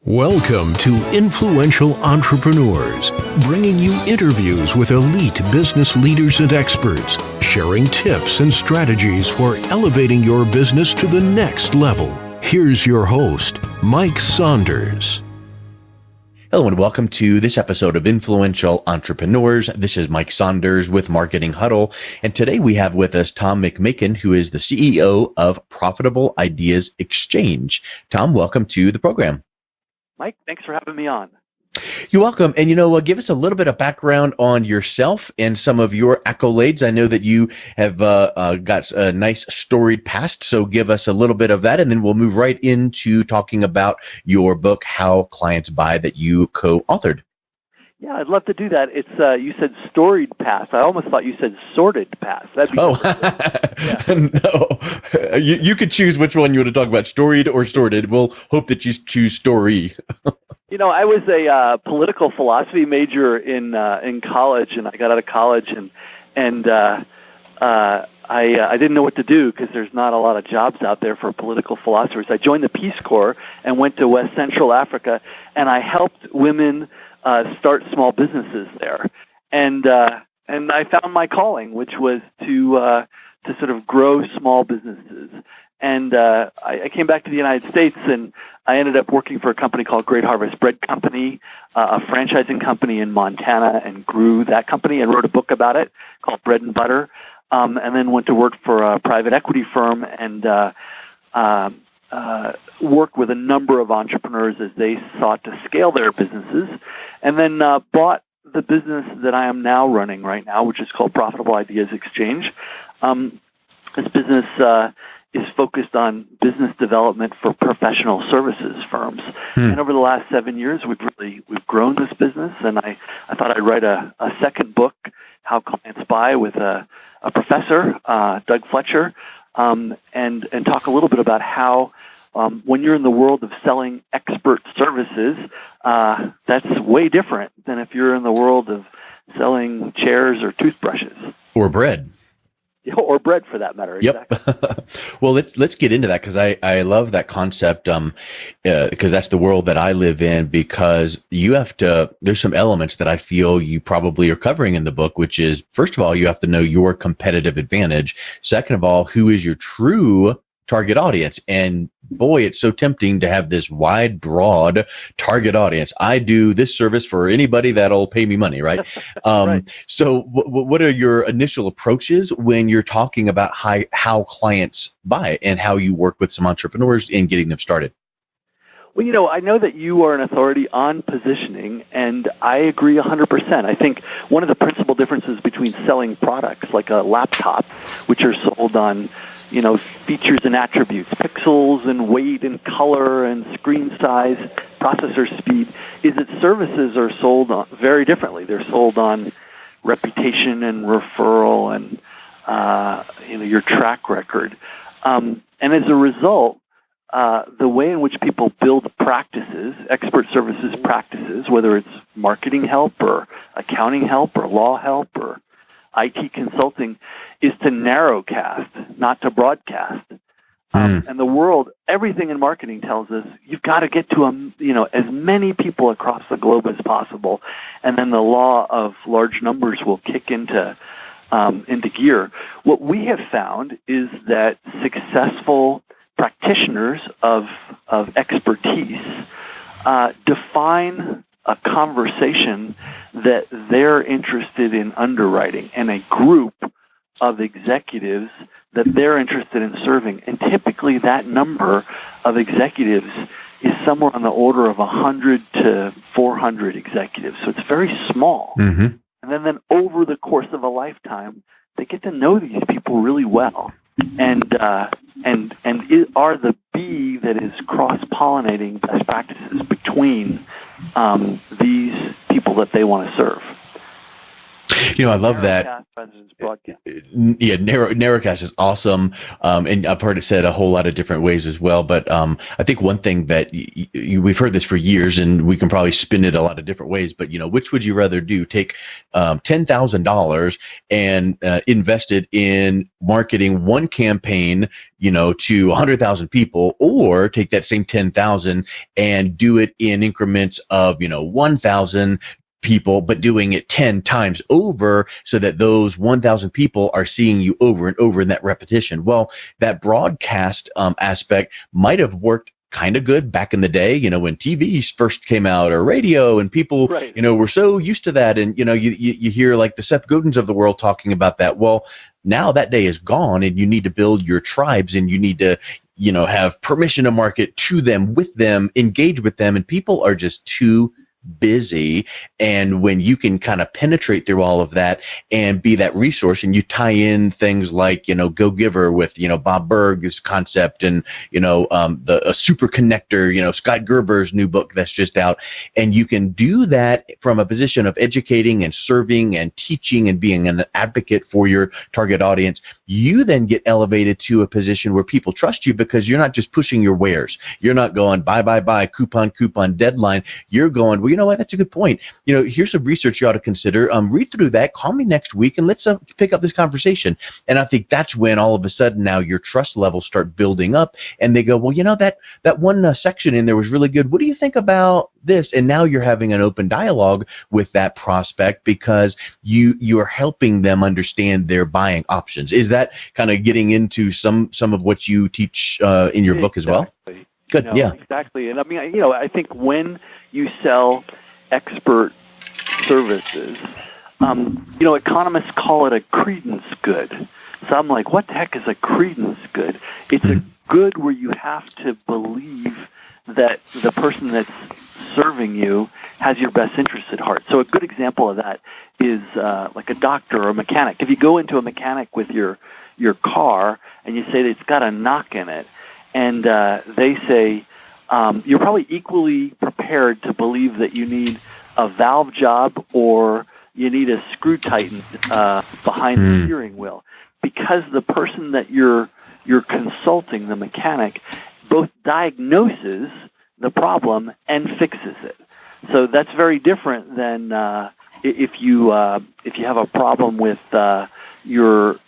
Welcome to Influential Entrepreneurs, bringing you interviews with elite business leaders and experts, sharing tips and strategies for elevating your business to the next level. Here's your host, Mike Saunders. Hello and welcome to this episode of Influential Entrepreneurs. This is Mike Saunders with Marketing Huddle, and today we have with us Tom McMakin, who is the CEO of Profitable Ideas Exchange. Tom, welcome to the program. Mike, thanks for having me on. You're welcome. And, give us a little bit of background on yourself and some of your accolades. I know that you have got a nice storied past, so give us a little bit of that, and then we'll move right into talking about your book, How Clients Buy, that you co-authored. Yeah, I'd love to do that. It's you said storied past. I almost thought you said sorted past. That'd be yeah. No. You could choose which one you want to talk about, storied or sorted. We'll hope that you choose story. I was a political philosophy major in college, and I got out of college, and I didn't know what to do because there's not a lot of jobs out there for political philosophers. I joined the Peace Corps and went to West Central Africa, and I helped women start small businesses there, and I found my calling, which was to sort of grow small businesses. And I came back to the United States, and I ended up working for a company called Great Harvest Bread Company, a franchising company in Montana, and grew that company and wrote a book about it called Bread and Butter, and then went to work for a private equity firm and worked with a number of entrepreneurs as they sought to scale their businesses, and then bought the business that I am now running right now, which is called Profitable Ideas Exchange. This business is focused on business development for professional services firms. And over the last 7 years, we've grown this business, and I thought I'd write a second book, How Clients Buy, with a professor, Doug Fletcher, and talk a little bit about how when you're in the world of selling expert services, that's way different than if you're in the world of selling chairs or toothbrushes. Or bread. Or bread, for that matter. Yep. Exactly. Well, let's get into that, because I love that concept, because that's the world that I live in, because there's some elements that I feel you probably are covering in the book, which is, first of all, you have to know your competitive advantage. Second of all, who is your true target audience? And boy, it's so tempting to have this wide, broad target audience. I do this service for anybody that'll pay me money, right? Right. So what are your initial approaches when you're talking about how clients buy and how you work with some entrepreneurs in getting them started? Well, I know that you are an authority on positioning, and I agree 100%. I think one of the principal differences between selling products like a laptop, which are sold on features and attributes, pixels and weight and color and screen size, processor speed, is that services are sold on very differently. They're sold on reputation and referral and your track record. And as a result, the way in which people build practices, expert services practices, whether it's marketing help or accounting help or law help or IT consulting, is to narrowcast, not to broadcast. And the world, everything in marketing tells us you've got to get to as many people across the globe as possible, and then the law of large numbers will kick into gear. What we have found is that successful practitioners of expertise define a conversation that they're interested in underwriting, and a group of executives that they're interested in serving. And typically that number of executives is somewhere on the order of 100 to 400 executives. So it's very small. Mm-hmm. And then over the course of a lifetime, they get to know these people really well. And are the bee that is cross-pollinating best practices between these people that they want to serve. I love that. Narrowcast rather than broadcast. Yeah, Narrowcast is awesome, and I've heard it said a whole lot of different ways as well. But I think one thing that we've heard this for years, and we can probably spin it a lot of different ways. But which would you rather do? Take $10,000 and invest it in marketing one campaign, to 100,000 people, or take that same 10,000 and do it in increments of 1,000 people, but doing it 10 times over so that those 1,000 people are seeing you over and over in that repetition. Well, that broadcast aspect might have worked kind of good back in the day, when TV first came out, or radio, and people, right. Were so used to that. And, you hear like the Seth Godins of the world talking about that. Well, now that day is gone, and you need to build your tribes, and you need to, have permission to market to them, with them, engage with them. And people are just too busy. And when you can kind of penetrate through all of that and be that resource, and you tie in things like Go Giver with Bob Berg's concept, and a super connector, Scott Gerber's new book that's just out, and you can do that from a position of educating and serving and teaching and being an advocate for your target audience, you then get elevated to a position where people trust you, because you're not just pushing your wares. You're not going buy, coupon, deadline. You're going, well, you know what? That's a good point. Here's some research you ought to consider. Read through that. Call me next week, and let's pick up this conversation. And I think that's when all of a sudden now your trust levels start building up, and they go, well, that one section in there was really good. What do you think about this? And now you're having an open dialogue with that prospect, because you are helping them understand their buying options. Is that kind of getting into some of what you teach in your book as well? Good. Yeah. Exactly. And I mean, I think when you sell expert services, economists call it a credence good. So I'm like, what the heck is a credence good? It's a good where you have to believe that the person that's serving you has your best interest at heart. So a good example of that is like a doctor or a mechanic. If you go into a mechanic with your car and you say that it's got a knock in it, and they say, you're probably equally prepared to believe that you need a valve job or you need a screw tightened behind the steering wheel, because the person that you're consulting, the mechanic, both diagnoses the problem and fixes it. So that's very different than if you have a problem with your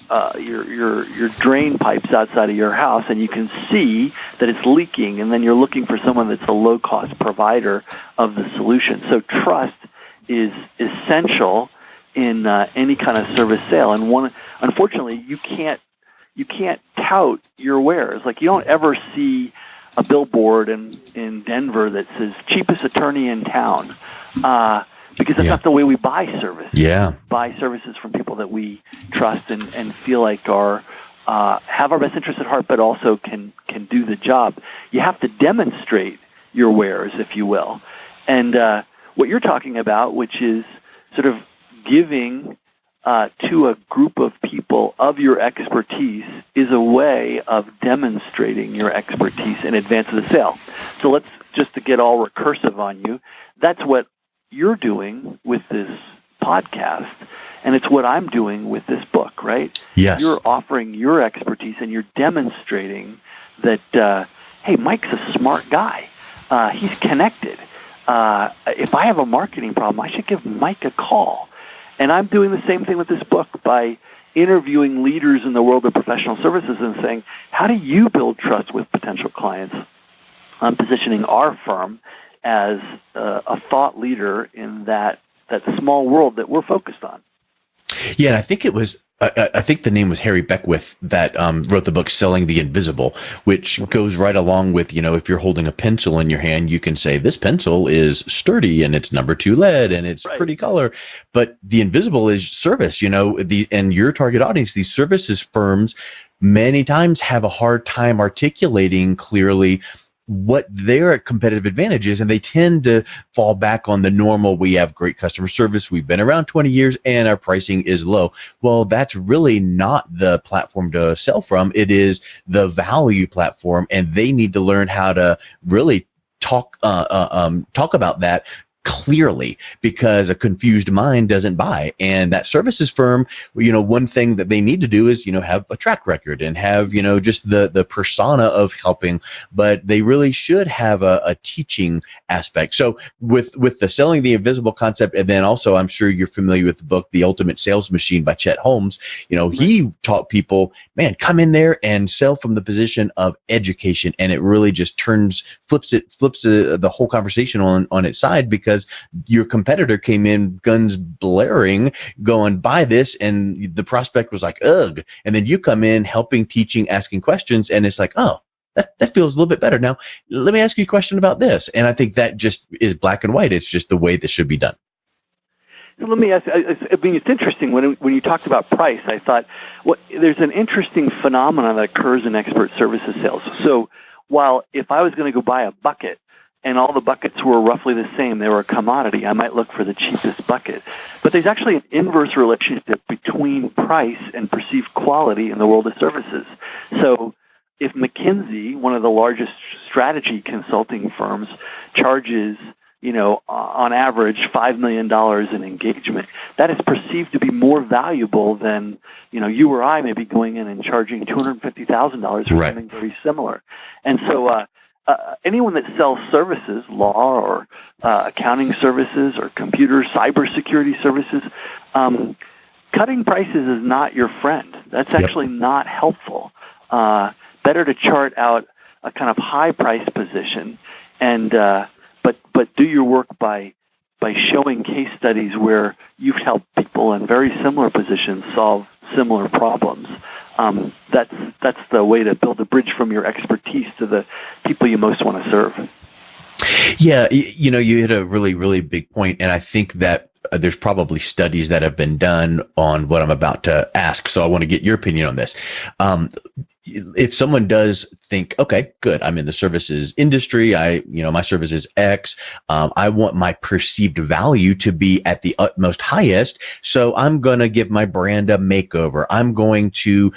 drain pipes outside of your house, and you can see that it's leaking, and then you're looking for someone that's a low-cost provider of the solution. So trust is essential in any kind of service sale. And unfortunately, you can't tout your wares. Like, you don't ever see a billboard in Denver that says cheapest attorney in town. Because that's not the way we buy service. Yeah. Buy services from people that we trust and feel like have our best interests at heart, but also can do the job. You have to demonstrate your wares, if you will. And what you're talking about, which is sort of giving to a group of people of your expertise, is a way of demonstrating your expertise in advance of the sale. So let's, just to get all recursive on you, that's what you're doing with this podcast, and it's what I'm doing with this book, right? Yes. You're offering your expertise, and you're demonstrating that, hey, Mike's a smart guy. He's connected. If I have a marketing problem, I should give Mike a call. And I'm doing the same thing with this book by interviewing leaders in the world of professional services and saying, how do you build trust with potential clients? I'm positioning our firm as a thought leader in that small world that we're focused on. Yeah, and I think it was, I think the name was Harry Beckwith that wrote the book Selling the Invisible, which goes right along with, if you're holding a pencil in your hand, you can say, this pencil is sturdy and it's number 2 lead and it's pretty color. But the invisible is service, and your target audience, these services firms, many times have a hard time articulating clearly what their competitive advantage is, and they tend to fall back on the normal, we have great customer service, we've been around 20 years, and our pricing is low. Well, that's really not the platform to sell from. It is the value platform, and they need to learn how to really talk about that clearly, because a confused mind doesn't buy. And that services firm, one thing that they need to do is, have a track record and have, just the persona of helping, but they really should have a teaching aspect. So with the selling the invisible concept, and then also I'm sure you're familiar with the book, The Ultimate Sales Machine by Chet Holmes, he taught people, man, come in there and sell from the position of education. And it really just flips the whole conversation on its side, because your competitor came in guns blaring going, buy this, and the prospect was like, ugh. And then you come in helping, teaching, asking questions, and it's like, oh, that feels a little bit better. Now, let me ask you a question about this. And I think that just is black and white. It's just the way this should be done. So let me ask, it's interesting. When you talked about price, I thought, there's an interesting phenomenon that occurs in expert services sales. So while if I was going to go buy a bucket and all the buckets were roughly the same, they were a commodity, I might look for the cheapest bucket. But there's actually an inverse relationship between price and perceived quality in the world of services. So if McKinsey, one of the largest strategy consulting firms, charges on average $5 million in engagement, that is perceived to be more valuable than, you or I may be going in and charging $250,000 for right. something very similar. And so anyone that sells services, law or accounting services or computer cybersecurity services, cutting prices is not your friend. That's actually not helpful. Better to chart out a kind of high price position and but do your work by showing case studies where you've helped people in very similar positions solve similar problems. That's the way to build a bridge from your expertise to the people you most want to serve. Yeah, you hit a really, really big point, and I think that there's probably studies that have been done on what I'm about to ask, so I want to get your opinion on this. If someone does think, okay, good, I'm in the services industry, my service is X, I want my perceived value to be at the utmost highest, so I'm going to give my brand a makeover. I'm going to,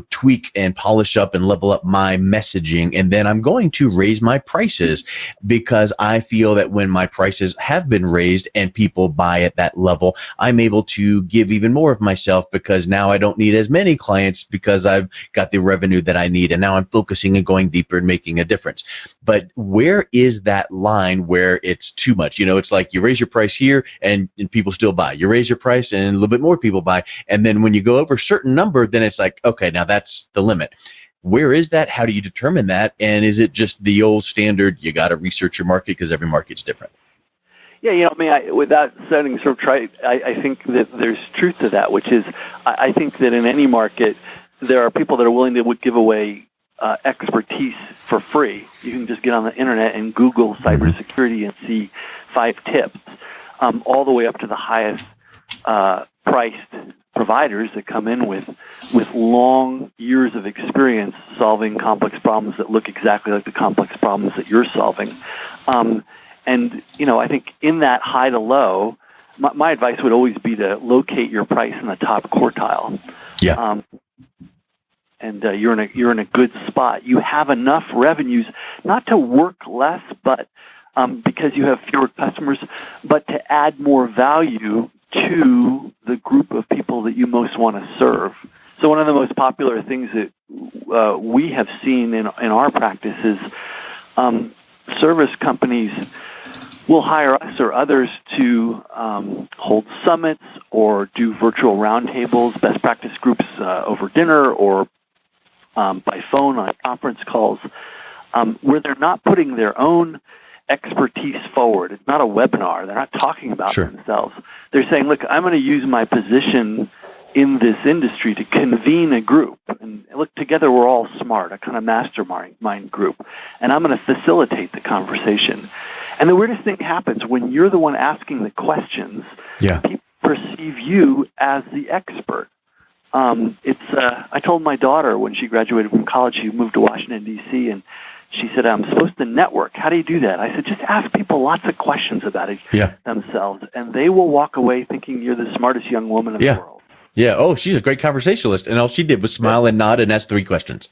tweak and polish up and level up my messaging, and then I'm going to raise my prices, because I feel that when my prices have been raised and people buy at that level, I'm able to give even more of myself, because now I don't need as many clients because I've got the revenue that I need, and now I'm focusing and going deeper and making a difference. But where is that line where it's too much? It's like you raise your price here and people still buy. You raise your price and a little bit more people buy. And then when you go over a certain number, then it's like, okay, now that's the limit. Where is that? How do you determine that? And is it just the old standard, you got to research your market because every market's different? Yeah, without sounding sort of trite, I think that there's truth to that, which is I think that in any market, there are people that are willing to give away expertise for free. You can just get on the internet and Google cybersecurity and see 5 tips, all the way up to the highest priced providers that come in with long years of experience solving complex problems that look exactly like the complex problems that you're solving. And I think in that high to low, my advice would always be to locate your price in the top quartile. Yeah. And you're in a good spot. You have enough revenues not to work less, but because you have fewer customers, but to add more value to the group of people that you most want to serve. So one of the most popular things that we have seen in our practice is service companies will hire us or others to hold summits or do virtual roundtables, best practice groups over dinner or by phone on conference calls, where they're not putting their own expertise forward. It's not a webinar. They're not talking about themselves. They're saying, look, I'm going to use my position in this industry to convene a group. And look, together we're all smart, a kind of mastermind group. And I'm going to facilitate the conversation. And the weirdest thing happens when you're the one asking the questions, people perceive you as the expert. I told my daughter when she graduated from college, she moved to Washington, D.C., and she said, I'm supposed to network. How do you do that? I said, just ask people lots of questions about it themselves, and they will walk away thinking you're the smartest young woman in the world. Yeah. Oh, she's a great conversationalist, and all she did was smile and nod and ask 3 questions.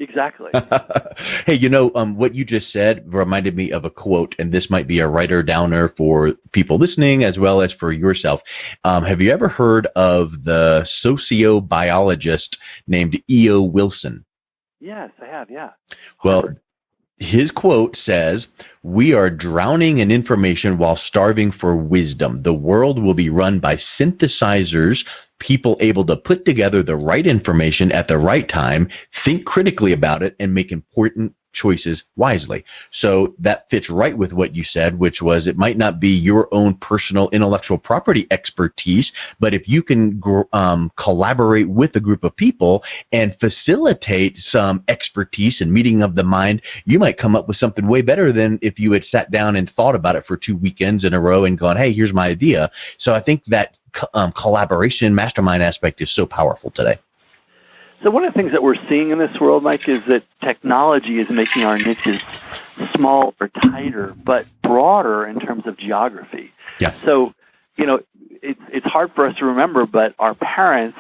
Exactly. Hey, what you just said reminded me of a quote, and this might be a writer downer for people listening as well as for yourself. Have you ever heard of the sociobiologist named E.O. Wilson? Yes, I have, yeah. Well, his quote says, "We are drowning in information while starving for wisdom. The world will be run by synthesizers, people able to put together the right information at the right time, think critically about it, and make important choices wisely." So that fits right with what you said, which was it might not be your own personal intellectual property expertise, but if you can collaborate with a group of people and facilitate some expertise and meeting of the mind, you might come up with something way better than if you had sat down and thought about it for 2 weekends in a row and gone, hey, here's my idea. So I think that collaboration, mastermind aspect is so powerful today. So one of the things that we're seeing in this world, Mike, is that technology is making our niches smaller, tighter, but broader in terms of geography. Yeah. So, it's hard for us to remember, but our parents,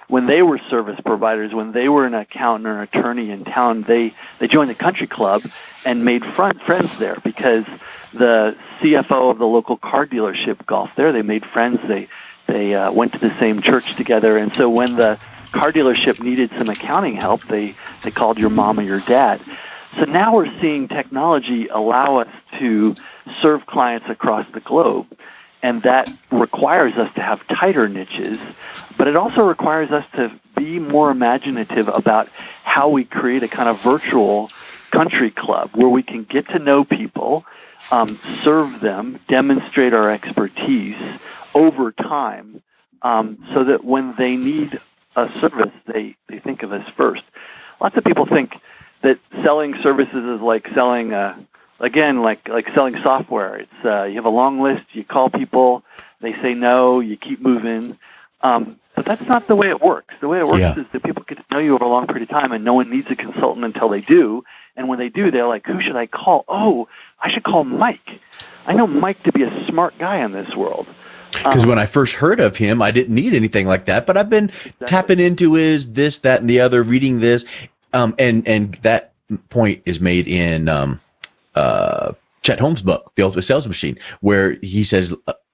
when they were service providers, when they were an accountant or an attorney in town, they joined the country club and made friends there because the CFO of the local car dealership golfed there. They made friends. They went to the same church together. And so when the car dealership needed some accounting help, they called your mom or your dad. So now we're seeing technology allow us to serve clients across the globe, and that requires us to have tighter niches, but it also requires us to be more imaginative about how we create a kind of virtual country club where we can get to know people, serve them, demonstrate our expertise over time, so that when they need a service, they think of us first. Lots of people think that selling services is like selling, like selling software. It's you have a long list, you call people, they say no, you keep moving. But that's not the way it works. The way it works is that people get to know you over a long period of time, and no one needs a consultant until they do. And when they do, they're like, who should I call? Oh, I should call Mike. I know Mike to be a smart guy in this world. Because when I first heard of him, I didn't need anything like that. But I've been tapping into his this, that, and the other, reading this. And that point is made in Chet Holmes' book, The Ultimate Sales Machine, where he says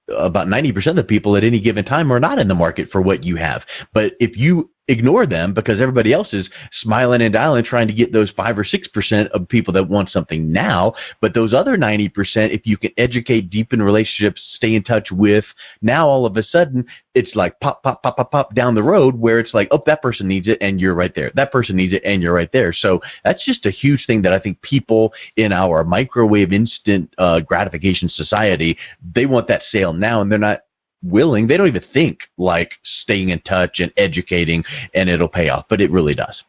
about 90% of the people at any given time are not in the market for what you have. But if you ignore them because everybody else is smiling and dialing, trying to get those 5 or 6% of people that want something now. But those other 90%, if you can educate, deepen relationships, stay in touch with, now all of a sudden it's like pop, pop, pop, pop, pop down the road where it's like, oh, that person needs it and you're right there. That person needs it and you're right there. So that's just a huge thing that I think people in our microwave instant gratification society, they want that sale now, and they're not willing. They don't even think like staying in touch and educating and it'll pay off, but it really does.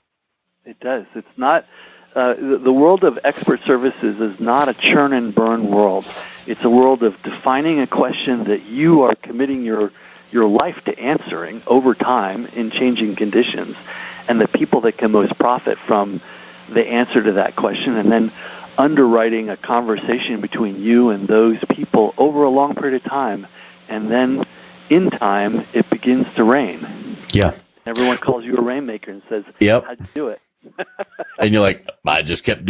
It does. It's not the world of expert services is not a churn and burn world. It's a world of defining a question that you are committing your life to answering over time in changing conditions, and the people that can most profit from the answer to that question, and then underwriting a conversation between you and those people over a long period of time. And then, in time, it begins to rain. Yeah. Everyone calls you a rainmaker and says, yep. How'd you do it? And you're like, I just kept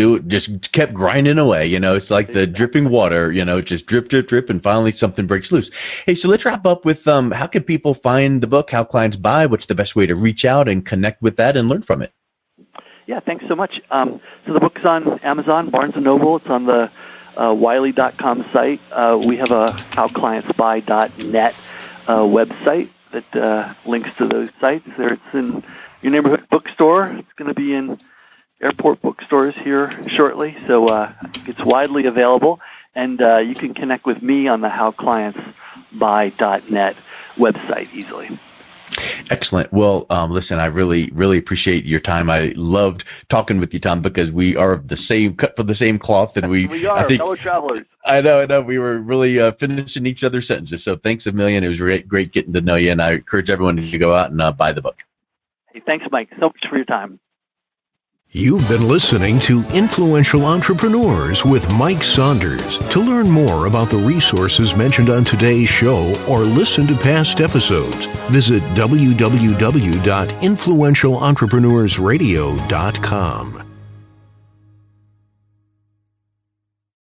grinding away. It's like the dripping water, just drip, drip, drip, and finally something breaks loose. Hey, so let's wrap up with how can people find the book, how clients buy, what's the best way to reach out and connect with that and learn from it? Yeah, thanks so much. So the book's on Amazon, Barnes & Noble. It's on the Wiley.com site. We have a howclientsbuy.net website that links to those sites. It's in your neighborhood bookstore. It's going to be in airport bookstores here shortly, so it's widely available. And you can connect with me on the howclientsbuy.net website easily. Excellent. Well, listen, I really, really appreciate your time. I loved talking with you, Tom, because we are the same cut from the same cloth, and we are fellow travelers. I know. We were really finishing each other's sentences. So thanks a million. It was great getting to know you, and I encourage everyone to go out and buy the book. Hey, thanks, Mike, so much for your time. You've been listening to Influential Entrepreneurs with Mike Saunders. To learn more about the resources mentioned on today's show or listen to past episodes, visit www.influentialentrepreneurssradio.com.